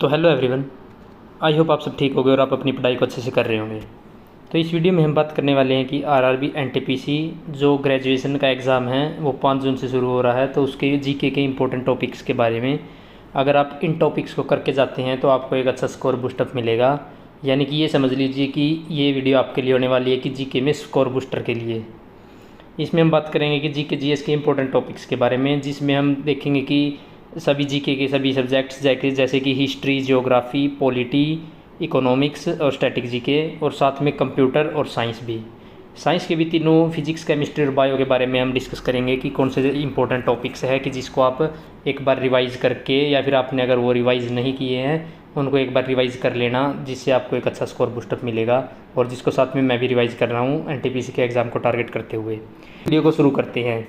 तो hello everyone, I hope आप सब ठीक होंगे और आप अपनी पढ़ाई को अच्छे से कर रहे होंगे। तो इस वीडियो में हम बात करने वाले हैं कि आरआरबी एनटीपीसी जो ग्रेजुएशन का एग्ज़ाम है वो 5 जून से शुरू हो रहा है। तो उसके जीके के इंपॉर्टेंट टॉपिक्स के बारे में अगर आप इन टॉपिक्स को करके जाते हैं तो आपको एक अच्छा स्कोर बूस्टअप मिलेगा। यानी कि ये समझ लीजिए कि ये वीडियो आपके लिए होने वाली है कि जीके में स्कोर बूस्टर के लिए। इसमें हम बात करेंगे कि जीके जीएस के इंपॉर्टेंट टॉपिक्स के बारे में, जिसमें हम देखेंगे कि सभी जीके के सभी सब्जेक्ट्स जैसे कि हिस्ट्री, ज्योग्राफी, पॉलिटी, इकोनॉमिक्स और स्टैटिक जीके, और साथ में कंप्यूटर और साइंस भी। साइंस के भी तीनों फिजिक्स, केमिस्ट्री और बायो के बारे में हम डिस्कस करेंगे कि कौन से इंपॉर्टेंट टॉपिक्स है कि जिसको आप एक बार रिवाइज़ करके, या फिर आपने अगर वो रिवाइज़ नहीं किए हैं उनको एक बार रिवाइज़ कर लेना, जिससे आपको एक अच्छा स्कोर बूस्टअप मिलेगा। और जिसको साथ में मैं भी रिवाइज़ कर रहा हूँ एनटीपीसी के एग्ज़ाम को टारगेट करते हुए। वीडियो को शुरू करते हैं।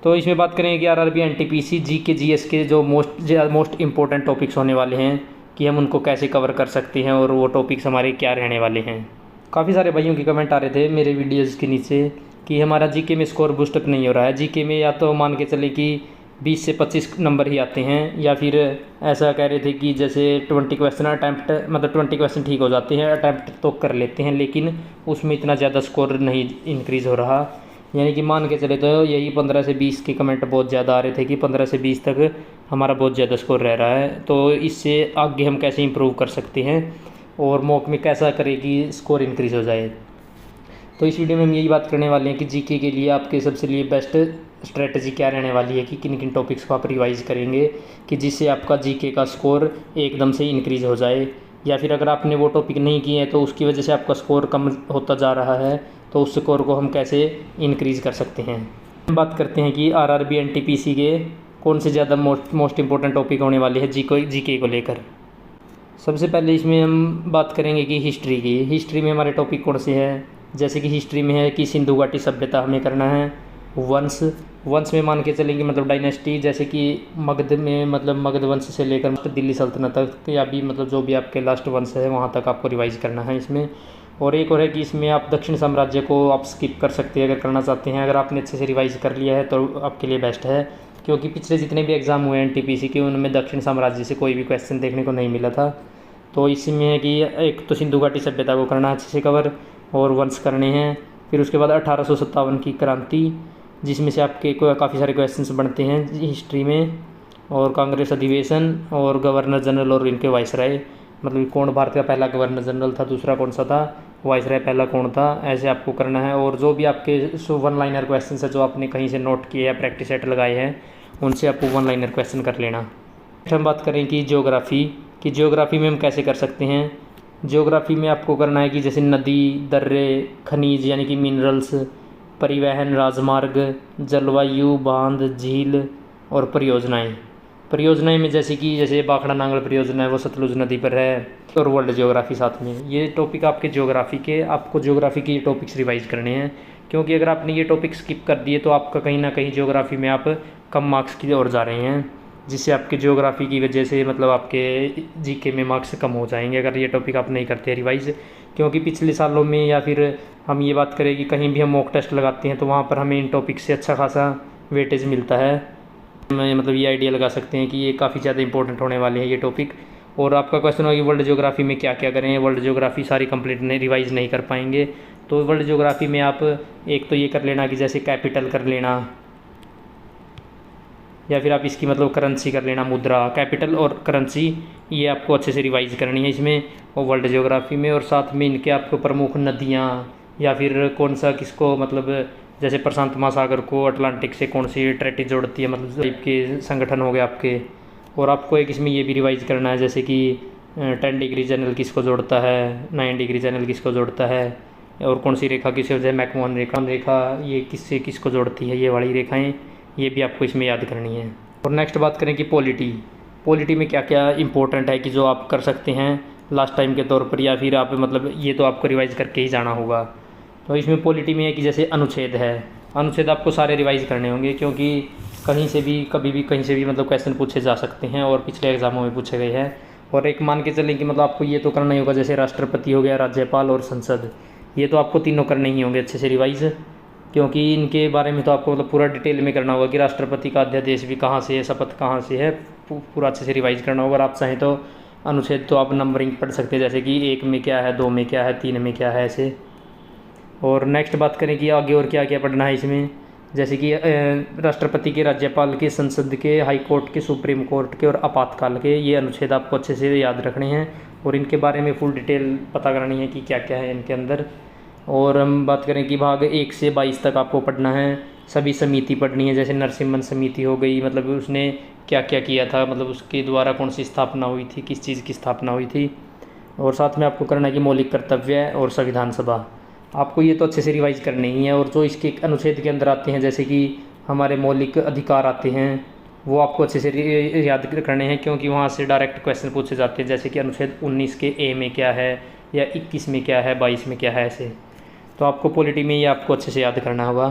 तो इसमें बात करेंगे कि आरआरबी एनटीपीसी जीके जीएस के जो मोस्ट इंपॉर्टेंट टॉपिक्स होने वाले हैं कि हम उनको कैसे कवर कर सकते हैं और वो टॉपिक्स हमारे क्या रहने वाले हैं। काफ़ी सारे भाइयों के कमेंट आ रहे थे मेरे वीडियोज़ के नीचे कि हमारा जीके में स्कोर बूस्टअप नहीं हो रहा है। जीके में या तो मान के चले कि 20 से 25 नंबर ही आते हैं, या फिर ऐसा कह रहे थे कि जैसे 20 क्वेश्चन अटैम्प्ट, मतलब 20 क्वेश्चन ठीक हो जाते हैं, अटैम्प्ट तो कर लेते हैं, लेकिन उसमें इतना ज़्यादा स्कोर नहीं इंक्रीज़ हो रहा। यानी कि मान के चले तो यही 15 से 20 के कमेंट बहुत ज़्यादा आ रहे थे कि 15 से 20 तक हमारा बहुत ज़्यादा स्कोर रह रहा है। तो इससे आगे हम कैसे इंप्रूव कर सकते हैं और मॉक में कैसा करें कि स्कोर इंक्रीज़ हो जाए। तो इस वीडियो में हम यही बात करने वाले हैं कि जीके के लिए आपके सबसे लिए बेस्ट स्ट्रेटजी क्या रहने वाली है कि किन किन टॉपिक्स को आप रिवाइज़ करेंगे कि जिससे आपका जीके का स्कोर एकदम से इंक्रीज़ हो जाए। या फिर अगर आपने वो टॉपिक नहीं किए हैं तो उसकी वजह से आपका स्कोर कम होता जा रहा है, तो उस स्कोर को हम कैसे इंक्रीज़ कर सकते हैं। हम बात करते हैं कि आरआरबी एनटीपीसी के कौन से ज़्यादा मोस्ट इंपॉर्टेंट टॉपिक होने वाले हैं जीके को लेकर। सबसे पहले इसमें हम बात करेंगे कि हिस्ट्री की। हिस्ट्री में हमारे टॉपिक कौन से हैं, जैसे कि हिस्ट्री में है कि सिंधु घाटी सभ्यता हमें करना है। वंश में मान के चलेंगे मतलब डायनेस्टी, जैसे कि मगध में मतलब मगध वंश से लेकर दिल्ली सल्तनत तक, या भी मतलब जो भी आपके लास्ट वंश है वहाँ तक आपको रिवाइज़ करना है इसमें। और एक और है कि इसमें आप दक्षिण साम्राज्य को आप स्किप कर सकते हैं अगर करना चाहते हैं। अगर आपने अच्छे से रिवाइज़ कर लिया है तो आपके लिए बेस्ट है, क्योंकि पिछले जितने भी एग्ज़ाम हुए एनटीपीसी के उनमें दक्षिण साम्राज्य से कोई भी क्वेश्चन देखने को नहीं मिला था। तो इसमें है कि एक तो सिंधु घाटी सभ्यता को करना अच्छे से कवर और वंश करने हैं। फिर उसके बाद 1857 की क्रांति, जिसमें से आपके काफ़ी सारे क्वेश्चंस बनते हैं हिस्ट्री में, और कांग्रेस अधिवेशन और गवर्नर जनरल और इनके वाइसराय, मतलब कौन भारत का पहला गवर्नर जनरल था, दूसरा कौन सा था, वाइसराय पहला कौन था, ऐसे आपको करना है। और जो भी आपके 1 लाइनर क्वेश्चन है जो आपने कहीं से नोट किए या प्रैक्टिस सेट लगाए हैं उनसे आपको 1 लाइनर क्वेश्चन कर लेना। हम बात करें कि ज्योग्राफी में हम कैसे कर सकते हैं। ज्योग्राफी में आपको करना है कि जैसे नदी, दर्रे, खनिज यानी कि मिनरल्स, परिवहन, राजमार्ग, जलवायु, बांध, झील और परियोजनाएं में जैसे बाखड़ा नांगल परियोजना है वो सतलुज नदी पर है, और वर्ल्ड ज्योग्राफी साथ में। ये टॉपिक आपको ज्योग्राफी के टॉपिक्स रिवाइज करने हैं, क्योंकि अगर आपने ये टॉपिक स्किप कर दिए तो आपका कहीं ना कहीं ज्योग्राफी में आप कम मार्क्स की ओर जा रहे हैं, जिससे आपके ज्योग्राफी की वजह से मतलब आपके जीके में मार्क्स कम हो जाएंगे अगर ये टॉपिक आप नहीं करते रिवाइज़। क्योंकि पिछले सालों में, या फिर हम ये बात करें कि कहीं भी हम मॉक टेस्ट लगाते हैं तो वहाँ पर हमें इन टॉपिक से अच्छा खासा वेटेज मिलता है। मैं मतलब ये आइडिया लगा सकते हैं कि ये काफ़ी ज़्यादा इंपॉर्टेंट होने वाले हैं ये टॉपिक। और आपका क्वेश्चन होगा कि वर्ल्ड ज्योग्राफी में क्या क्या करें। वर्ल्ड ज्योग्राफी सारी कंप्लीट नहीं रिवाइज़ नहीं कर पाएंगे, तो वर्ल्ड ज्योग्राफी में आप एक तो ये कर लेना कि जैसे कैपिटल कर लेना, या फिर आप इसकी मतलब करेंसी कर लेना, मुद्रा, कैपिटल और करेंसी, ये आपको अच्छे से रिवाइज़ करनी है इसमें और वर्ल्ड ज्योग्राफी में। और साथ में इनके आपको प्रमुख नदियाँ, या फिर कौन सा किसको मतलब जैसे प्रशांत महासागर को अटलांटिक से कौन सी ट्रेटी जोड़ती है, मतलब टाइप के संगठन हो गए आपके। और आपको एक इसमें ये भी रिवाइज़ करना है जैसे कि 10 डिग्री चैनल किसको जोड़ता है, 9 डिग्री चैनल किसको जोड़ता है, और कौन सी रेखा किससे, जैसे मैकमोहन रेखा ये किसको जोड़ती है, ये वाली रेखाएँ, ये भी आपको इसमें याद करनी है। और नेक्स्ट बात करें कि पॉलिटी में क्या क्या इंपॉर्टेंट है कि जो आप कर सकते हैं लास्ट टाइम के तौर पर, या फिर आप मतलब ये तो आपको रिवाइज़ करके ही जाना होगा। तो इसमें पॉलिटी में है कि जैसे अनुच्छेद आपको सारे रिवाइज़ करने होंगे, क्योंकि कहीं से भी कभी भी कहीं से भी मतलब क्वेश्चन पूछे जा सकते हैं और पिछले एग्जामों में पूछे गए हैं। और एक मान के चलें कि मतलब आपको ये तो करना ही होगा, जैसे राष्ट्रपति हो गया, राज्यपाल और संसद, ये तो आपको तीनों करने ही होंगे अच्छे से रिवाइज़, क्योंकि इनके बारे में तो आपको मतलब पूरा डिटेल में करना होगा कि राष्ट्रपति का अध्यादेश भी कहाँ से है, शपथ कहाँ से है, पूरा अच्छे से रिवाइज़ करना होगा। और आप चाहें तो अनुच्छेद तो आप नंबरिंग पढ़ सकते हैं, जैसे कि 1 में क्या है, 2 में क्या है, 3 में क्या है, ऐसे। और नेक्स्ट बात करें कि आगे और क्या क्या पढ़ना है इसमें, जैसे कि राष्ट्रपति के, राज्यपाल के, संसद के, हाई कोर्ट के, सुप्रीम कोर्ट के और आपातकाल के, ये अनुच्छेद आपको अच्छे से याद रखने हैं और इनके बारे में फुल डिटेल पता करनी है कि क्या क्या है इनके अंदर। और हम बात करें कि भाग 1 से 22 तक आपको पढ़ना है, सभी समिति पढ़नी है, जैसे नरसिम्हन समिति हो गई, मतलब उसने क्या क्या किया था, मतलब उसके द्वारा कौन सी स्थापना हुई थी, किस चीज़ की स्थापना हुई थी। और साथ में आपको करना है कि मौलिक कर्तव्य और संविधान सभा, आपको ये तो अच्छे से रिवाइज करने ही है। और जो इसके अनुच्छेद के अंदर आते हैं, जैसे कि हमारे मौलिक अधिकार आते हैं, वो आपको अच्छे से याद करने हैं, क्योंकि वहाँ से डायरेक्ट क्वेश्चन पूछे जाते हैं, जैसे कि अनुच्छेद 19 के ए में क्या है, या 21 में क्या है, 22 में क्या है, ऐसे। तो आपको पॉलिटी में ये आपको अच्छे से याद करना होगा।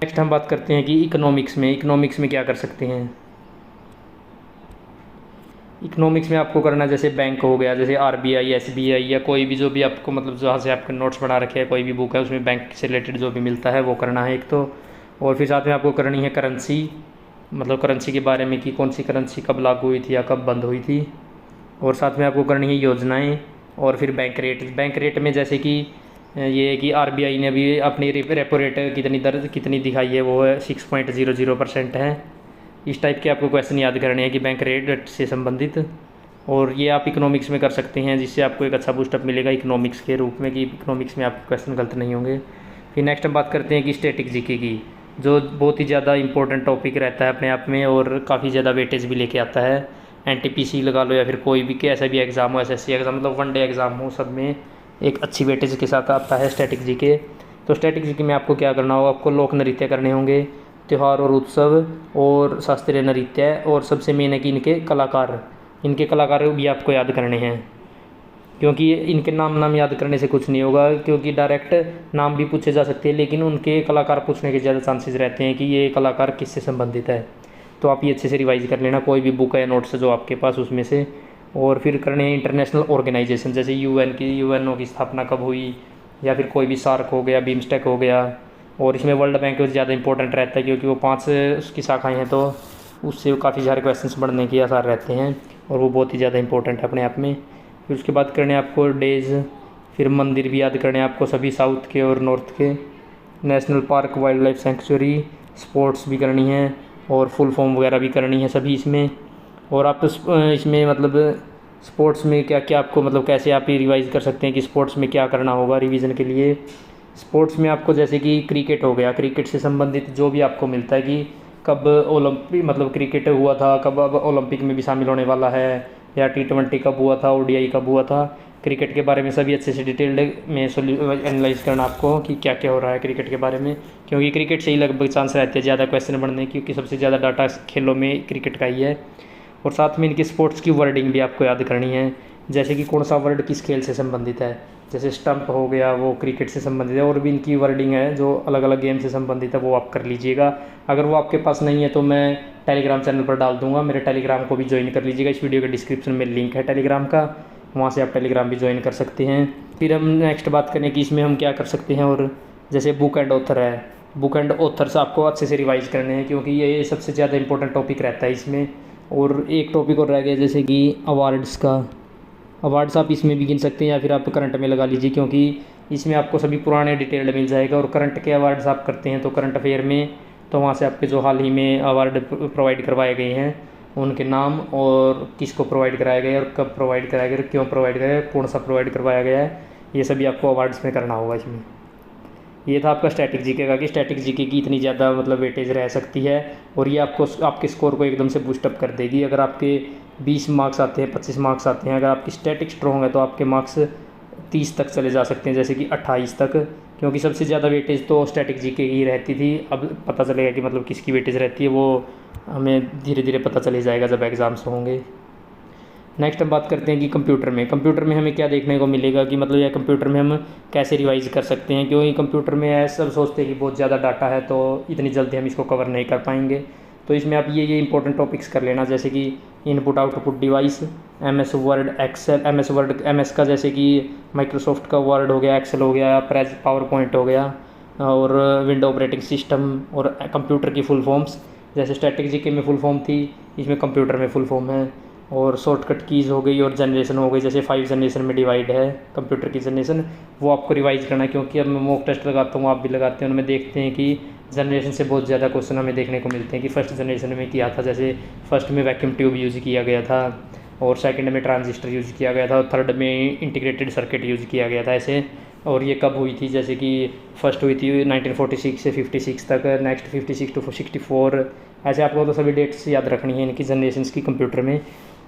नेक्स्ट हम बात करते हैं कि इकोनॉमिक्स में क्या कर सकते हैं। इकोनॉमिक्स में आपको करना, जैसे बैंक हो गया, जैसे आरबीआई, एसबीआई, या कोई भी जो भी आपको मतलब जहाँ से आपके नोट्स बना रखे हैं, कोई भी बुक है उसमें बैंक से रिलेटेड जो भी मिलता है वो करना है एक तो। और फिर साथ में आपको करनी है करेंसी, मतलब करेंसी के बारे में कि कौन सी करेंसी कब लागू हुई थी या कब बंद हुई थी। और साथ में आपको करनी है योजनाएँ। और फिर बैंक रेट में जैसे कि ये है कि आरबीआई ने अभी अपनी रेपो रेट कितनी दिखाई है, वो है 6.00% है। इस टाइप के आपको क्वेश्चन याद करने हैं कि बैंक रेट से संबंधित। और ये आप इकोनॉमिक्स में कर सकते हैं, जिससे आपको एक अच्छा बूस्टअप मिलेगा इकोनॉमिक्स के रूप में, कि इकोनॉमिक्स में आपके क्वेश्चन गलत नहीं होंगे। फिर नेक्स्ट हम बात करते हैं कि स्टैटिक जीके की, जो बहुत ही ज़्यादा इंपॉर्टेंट टॉपिक रहता है अपने आप में और काफ़ी ज़्यादा वेटेज भी लेके आता है। एनटीपीसी लगा लो या फिर कोई भी ऐसा भी एग्ज़ाम हो, एसएससी एग्ज़ाम, मतलब वनडे एग्ज़ाम हो, सब में एक अच्छी वेटेज के साथ आता है स्टैटिक जीके। तो स्टैटिक जीके में आपको क्या करना होगा, आपको लोक नृत्य करने होंगे, त्यौहार और उत्सव और शास्त्रीय नृत्य, और सबसे मेन है कि इनके कलाकार भी आपको याद करने हैं, क्योंकि इनके नाम याद करने से कुछ नहीं होगा, क्योंकि डायरेक्ट नाम भी पूछे जा सकते हैं, लेकिन उनके कलाकार पूछने के ज़्यादा चांसेस रहते हैं कि ये कलाकार किससे संबंधित है। तो आप ये अच्छे से रिवाइज कर लेना, कोई भी बुक है, नोट्स जो आपके पास उसमें से। और फिर करने हैं इंटरनेशनल ऑर्गेनाइजेशन, जैसे यूएनओ की स्थापना कब हुई, या फिर कोई भी सार्क हो गया, बीमस्टेक हो गया। और इसमें वर्ल्ड बैंक ज़्यादा इंपॉर्टेंट रहता है, क्योंकि वो 5 उसकी शाखाएँ हैं, तो उससे काफ़ी सारे क्वेश्चंस बढ़ने के आसार रहते हैं, और वो बहुत ही ज़्यादा इंपॉर्टेंट है अपने आप में। फिर उसके बाद करने आपको डेज, फिर मंदिर भी याद करने आपको सभी साउथ के और नॉर्थ के, national park, wild life sanctuary, sports भी करनी है, और फुल फॉर्म वगैरह भी करनी है सभी इसमें। और आप इसमें मतलब स्पोर्ट्स में क्या क्या आपको मतलब कैसे आप ये रिवाइज़ कर सकते हैं कि स्पोर्ट्स में क्या करना होगा रिवीजन के लिए। स्पोर्ट्स में आपको जैसे कि क्रिकेट हो गया, क्रिकेट से संबंधित जो भी आपको मिलता है कि कब ओलंपिक मतलब क्रिकेट हुआ था, कब अब ओलंपिक में भी शामिल होने वाला है, या T20 कब हुआ था, ODI कब हुआ था, क्रिकेट के बारे में सभी अच्छे से डिटेल्ड में एनालाइज करना आपको कि क्या क्या हो रहा है क्रिकेट के बारे में, क्योंकि क्रिकेट से ही लगभग चांस रहते हैं ज़्यादा क्वेश्चन बनने, क्योंकि सबसे ज़्यादा डाटा खेलों में क्रिकेट का ही है। और साथ में इनकी स्पोर्ट्स की वर्डिंग भी आपको याद करनी है, जैसे कि कौन सा वर्ड किस खेल से संबंधित है, जैसे स्टंप हो गया वो क्रिकेट से संबंधित है, और भी इनकी वर्डिंग है जो अलग अलग गेम से संबंधित है, वो आप कर लीजिएगा। अगर वो आपके पास नहीं है तो मैं टेलीग्राम चैनल पर डाल दूंगा, मेरे टेलीग्राम को भी ज्वाइन कर लीजिएगा, इस वीडियो के डिस्क्रिप्शन में लिंक है टेलीग्राम का, वहाँ से आप टेलीग्राम भी ज्वाइन कर सकते हैं। फिर हम नेक्स्ट बात करें कि इसमें हम क्या कर सकते हैं, और जैसे बुक एंड ऑथर है, बुक एंड ऑथर्स आपको अच्छे से रिवाइज करने हैं, क्योंकि ये सबसे ज़्यादा इंपॉर्टेंट टॉपिक रहता है इसमें। और एक टॉपिक और रह गया जैसे कि अवार्ड्स आप इसमें भी गिन सकते हैं, या फिर आप करंट में लगा लीजिए, क्योंकि इसमें आपको सभी पुराने डिटेल्ड मिल जाएगा। और करंट के अवार्ड्स आप करते हैं तो करंट अफेयर में, तो वहाँ से आपके जो हाल ही में अवार्ड प्रोवाइड करवाए गए हैं उनके नाम, और किसको प्रोवाइड कराया गया और कब प्रोवाइड कराया गया, क्यों प्रोवाइड कराया गया, कौन सा प्रोवाइड करवाया गया है, ये सभी आपको अवार्ड्स में करना होगा इसमें। ये था आपका स्टैटिक जीके का, कि स्टैटिक जीके की इतनी ज़्यादा मतलब वेटेज रह सकती है, और ये आपको आपके स्कोर को एकदम से बूस्टअप कर देगी। अगर आपके 20 मार्क्स आते हैं, 25 मार्क्स आते हैं, अगर आपकी स्टैटिक स्ट्रॉन्ग है तो आपके मार्क्स 30 तक चले जा सकते हैं, जैसे कि 28 तक, क्योंकि सबसे ज़्यादा वेटेज तो स्टैटिक जीके की रहती थी। अब पता चलेगा कि मतलब किसकी वेटेज रहती है, वो हमें धीरे धीरे पता चले जाएगा जब एग्ज़ाम्स होंगे। नेक्स्ट हम बात करते हैं कि कंप्यूटर में हमें क्या देखने को मिलेगा, कि मतलब यह कंप्यूटर में हम कैसे रिवाइज कर सकते हैं, क्योंकि कंप्यूटर में ऐसा सोचते हैं कि बहुत ज़्यादा डाटा है तो इतनी जल्दी हम इसको कवर नहीं कर पाएंगे। तो इसमें आप ये इंपॉर्टेंट टॉपिक्स कर लेना, जैसे कि input output device, MS Word, Excel, MS का जैसे कि माइक्रोसॉफ्ट का वर्ड हो गया, एक्सेल हो गया, पावर पॉइंट हो गया, और विंडो ऑपरेटिंग सिस्टम, और कंप्यूटर की फुल फॉर्म्स, जैसे स्टैटिक जीके में फुल फॉर्म थी, इसमें कंप्यूटर में फुल फॉर्म है। और शॉर्टकट कीज़ हो गई और जनरेशन हो गई, जैसे 5 जनरेशन में डिवाइड है कंप्यूटर की जनरेशन, वो आपको रिवाइज़ करना है। क्योंकि अब मैं मॉक टेस्ट लगाता हूँ, आप भी लगाते हैं, उनमें देखते हैं कि जनरेशन से बहुत ज़्यादा क्वेश्चन हमें देखने को मिलते हैं कि फर्स्ट जनरेशन में किया था, जैसे फर्स्ट में वैक्यूम ट्यूब यूज़ किया गया था, और सेकंड में ट्रांजिस्टर यूज़ किया गया था, और थर्ड में इंटीग्रेटेड सर्किट यूज़ किया गया था ऐसे। और ये कब हुई थी, जैसे कि फर्स्ट हुई थी 1946 से 56 तक, नेक्स्ट 56 to 64, ऐसे आपको तो सभी डेट्स याद रखनी है इनकी जनरेशन्स की कंप्यूटर में।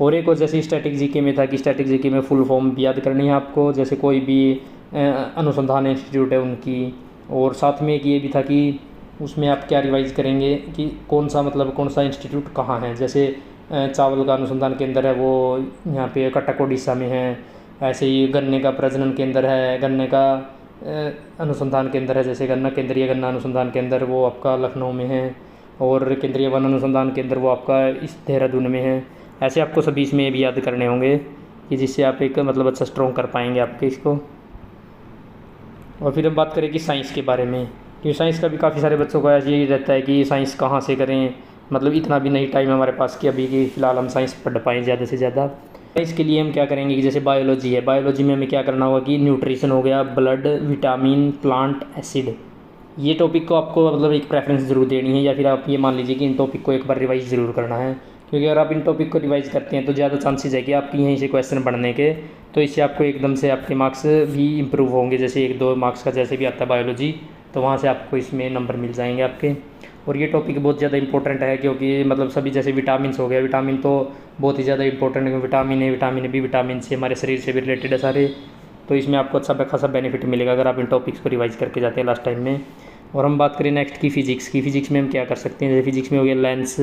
और एक और जैसे स्टैटिक जीके में था कि स्टैटिक जीके में फुल फॉर्म भी याद करनी है आपको, जैसे कोई भी अनुसंधान इंस्टीट्यूट है उनकी। और साथ में एक ये भी था कि उसमें आप क्या रिवाइज़ करेंगे कि कौन सा मतलब कौन सा इंस्टीट्यूट कहाँ है, जैसे चावल का अनुसंधान केंद्र है वो यहाँ पे कटक उड़ीसा में है, ऐसे ही गन्ने का प्रजनन केंद्र है, गन्ने का अनुसंधान केंद्र है, जैसे गन्ना केंद्रीय गन्ना अनुसंधान केंद्र वो आपका लखनऊ में है, और केंद्रीय वन अनुसंधान केंद्र वो आपका इस देहरादून में है। ऐसे आपको सभी इसमें ये भी याद करने होंगे कि जिससे आप एक मतलब अच्छा स्ट्रॉन्ग कर पाएंगे आपके इसको। और फिर हम बात करें कि साइंस के बारे में, क्योंकि साइंस का भी काफ़ी सारे बच्चों का यही रहता है कि साइंस कहाँ से करें, मतलब इतना भी नहीं टाइम हमारे पास कि अभी कि फ़िलहाल हम साइंस पढ़ पाएँ ज़्यादा से ज़्यादा। इसके लिए हम क्या करेंगे कि जैसे बायोलॉजी है, बायोलॉजी में हमें क्या करना होगा कि न्यूट्रिशन हो गया, ब्लड, विटामिन, प्लांट, एसिड, ये टॉपिक को आपको मतलब एक प्रेफरेंस ज़रूर देनी है, या फिर आप ये मान लीजिए कि इन टॉपिक को एक बार रिवाइज ज़रूर करना है। क्योंकि अगर आप इन टॉपिक को रिवाइज करते हैं तो ज़्यादा चांसेस है कि आपकी यहीं से क्वेश्चन पढ़ने के, तो इससे आपको एकदम से आपके मार्क्स भी इम्प्रूव होंगे। जैसे 1-2 मार्क्स का जैसे भी आता है बायोलॉजी, तो वहाँ से आपको इसमें नंबर मिल जाएंगे आपके। और ये टॉपिक बहुत ज़्यादा इंपॉर्टेंट है, क्योंकि मतलब सभी जैसे विटामिन हो गया, विटामिन तो बहुत ही ज़्यादा इंपॉर्टेंट है, vitamin A, vitamin B, vitamin C हमारे शरीर से भी रिलेटेड है सारे, तो इसमें आपको अच्छा खासा बेनिफिट मिलेगा अगर आप इन टॉपिक्स को रिवाइज करके जाते हैं लास्ट टाइम में। और हम बात करें नेक्स्ट की फ़िज़िक्स की, फ़िज़िक्स में हम क्या कर सकते हैं, जैसे फिज़िक्स में हो गया lens,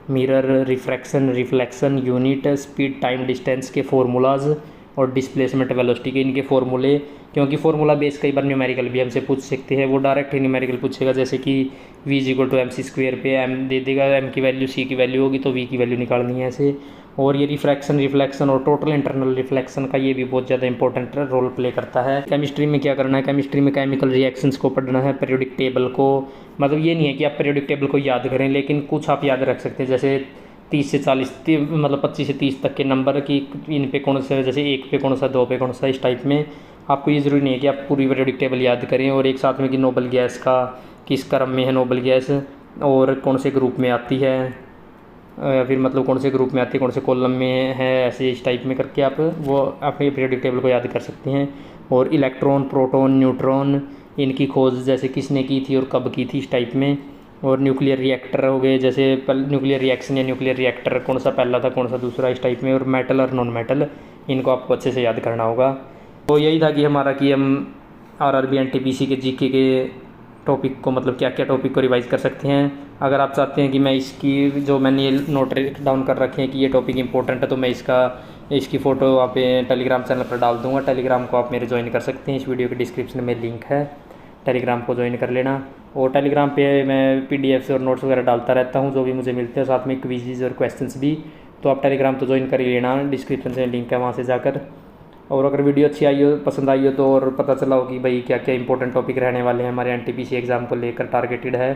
mirror, refraction, reflection, unit, speed, time, distance के फार्मूलाज, और डिस्प्लेसमेंट वेलोसिटी के इनके फार्मूले। क्योंकि फार्मूला बेस कई बार न्यूमेरिकल भी हमसे पूछ सकते हैं, वो डायरेक्ट ही न्यूमेरिकल पूछेगा, जैसे कि v = mc² पे m दे देगा, m की वैल्यू c की वैल्यू होगी तो v की वैल्यू निकालनी है ऐसे। और ये रिफ्रैक्शन, रिफ्लेक्शन और टोटल इंटरनल रिफ्लेक्शन का ये भी बहुत ज़्यादा इंपॉर्टेंट रोल प्ले करता है। केमिस्ट्री में क्या करना है, केमिस्ट्री में केमिकल रिएक्शंस को पढ़ना है, पीरियोडिक टेबल को, मतलब ये नहीं है कि आप पीरियोडिक टेबल को याद करें, लेकिन कुछ आप याद रख सकते हैं, जैसे 30 से 40 मतलब 25 से 30 तक के नंबर की इन पे कौन सा, जैसे 1 पे कौन सा, 2 पे कौन सा, इस टाइप में। आपको ये ज़रूरी नहीं है कि आप पूरी पीरियोडिक टेबल याद करें, और एक साथ में कि नोबल गैस का किस क्रम में है नोबल गैस, और कौन से ग्रुप में आती है, या फिर मतलब कौन से ग्रुप में आती है, कौन से कॉलम में है, ऐसे इस टाइप में करके आप वो अपने पीरियोडिक टेबल को याद कर सकते हैं। और इलेक्ट्रॉन, प्रोटॉन, न्यूट्रॉन, इनकी खोज जैसे किसने की थी और कब की थी, इस टाइप में। और न्यूक्लियर रिएक्टर हो गए, जैसे न्यूक्लियर रिएक्शन या न्यूक्लियर रिएक्टर कौन सा पहला था कौन सा दूसरा, इस टाइप में। और मेटल और नॉन मेटल, इनको आपको अच्छे से याद करना होगा। तो यही था कि हमारा कि हम RRB NTPC के जीके के टॉपिक को मतलब क्या क्या टॉपिक को रिवाइज़ कर सकते हैं। अगर आप चाहते हैं कि मैं इसकी जो मैंने ये नोट डाउन कर रखे हैं कि ये टॉपिक इंपॉर्टेंट है, तो मैं इसकी फ़ोटो वहाँ पे टेलीग्राम चैनल पर डाल दूँगा। टेलीग्राम को आप मेरे ज्वाइन कर सकते हैं, इस वीडियो के डिस्क्रिप्शन में लिंक है, टेलीग्राम को ज्वाइन कर लेना। और टेलीग्राम पे मैं PDF और नोट्स वगैरह डालता रहता हूँ जो भी मुझे मिलते हैं, साथ में क्विज़ और क्वेश्चंस भी। तो आप टेलीग्राम तो ज्वाइन कर ही लेना, डिस्क्रिप्शन से लिंक है वहाँ से जाकर। और अगर वीडियो अच्छी आई हो, पसंद आई हो, तो और पता चला हो कि भाई क्या क्या इंपॉर्टेंट टॉपिक रहने वाले हैं हमारे NTPC एग्ज़ाम को लेकर टारगेटेड है,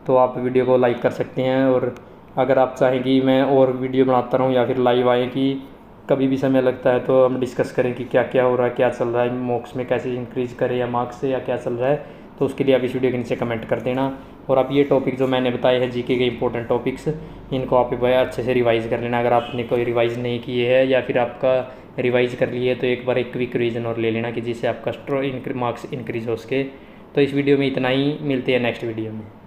तो आप वीडियो को लाइक कर सकते हैं। और अगर आप चाहें कि मैं और वीडियो बनाता रहूँ या फिर लाइव आए कि कभी भी समय लगता है, तो हम डिस्कस करें कि क्या क्या हो रहा है, क्या चल रहा है मॉक्स में, कैसे इंक्रीज़ करें या मार्क्स से, या क्या चल रहा है, तो उसके लिए आप इस वीडियो के नीचे कमेंट कर देना। और आप ये टॉपिक जो मैंने बताए हैं जीके के इंपॉर्टेंट टॉपिक्स, इनको आप अच्छे से रिवाइज़ कर लेना। अगर आपने कोई रिवाइज़ नहीं किए है या फिर आपका रिवाइज़ कर लिए, तो एक बार एक क्विक रिवीजन और ले लेना कि जिससे आपका मार्क्स इंक्रीज़ हो सके। तो इस वीडियो में इतना ही, मिलते हैं नेक्स्ट वीडियो में।